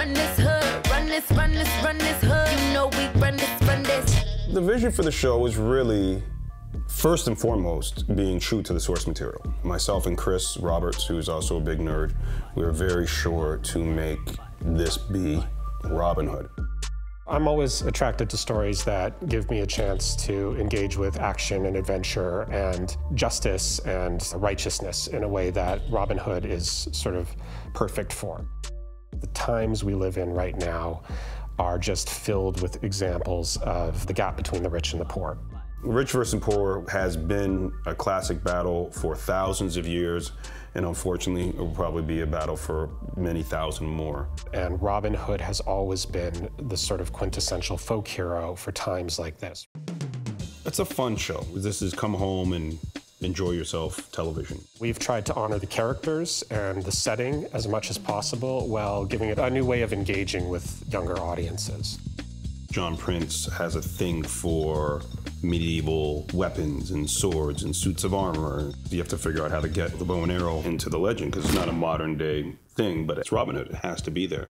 run this hood, run this, run this, run this hood. You know we run this, run this. The vision for the show was really, first and foremost, being true to the source material. Myself and Chris Roberts, who's also a big nerd, we were very sure to make this be Robin Hood. I'm always attracted to stories that give me a chance to engage with action and adventure and justice and righteousness in a way that Robin Hood is sort of perfect for. The times we live in right now are just filled with examples of the gap between the rich and the poor. Rich versus poor has been a classic battle for thousands of years, and unfortunately, it will probably be a battle for many thousand more. And Robin Hood has always been the sort of quintessential folk hero for times like this. It's a fun show. This is come home and enjoy yourself television. We've tried to honor the characters and the setting as much as possible while giving it a new way of engaging with younger audiences. John Prince has a thing for medieval weapons and swords and suits of armor. You have to figure out how to get the bow and arrow into the legend because it's not a modern day thing, but it's Robin Hood. It has to be there.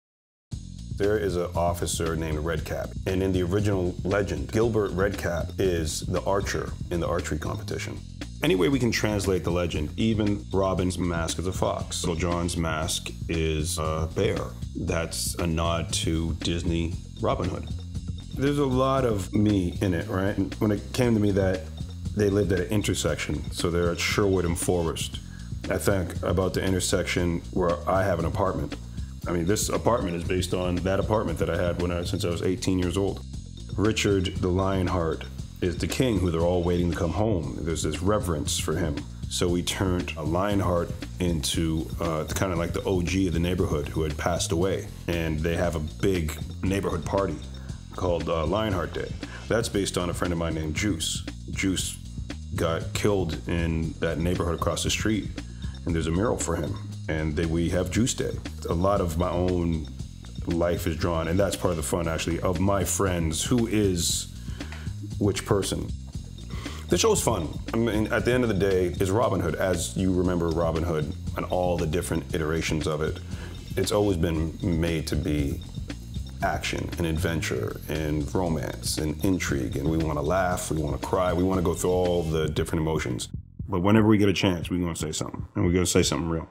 There is an officer named Redcap, and in the original legend, Gilbert Redcap is the archer in the archery competition. Any way we can translate the legend, even Robin's mask is a fox. Little John's mask is a bear. That's a nod to Disney Robin Hood. There's a lot of me in it, right? And when it came to me that they lived at an intersection, so they're at Sherwood and Forest, I think about the intersection where I have an apartment. I mean, this apartment is based on that apartment that I had since I was 18 years old. Richard the Lionheart is the king who they're all waiting to come home. There's this reverence for him. So we turned a Lionheart into kind of like the OG of the neighborhood who had passed away. And they have a big neighborhood party called Lionheart Day. That's based on a friend of mine named Juice. Juice got killed in that neighborhood across the street, and there's a mural for him. And we have Juice Day. A lot of my own life is drawn, and that's part of the fun, actually, of my friends, who is which person. The show's fun. I mean, at the end of the day, is Robin Hood, as you remember Robin Hood and all the different iterations of it. It's always been made to be action and adventure and romance and intrigue, and we want to laugh, we want to cry, we want to go through all the different emotions. But whenever we get a chance, we're going to say something, and we're going to say something real.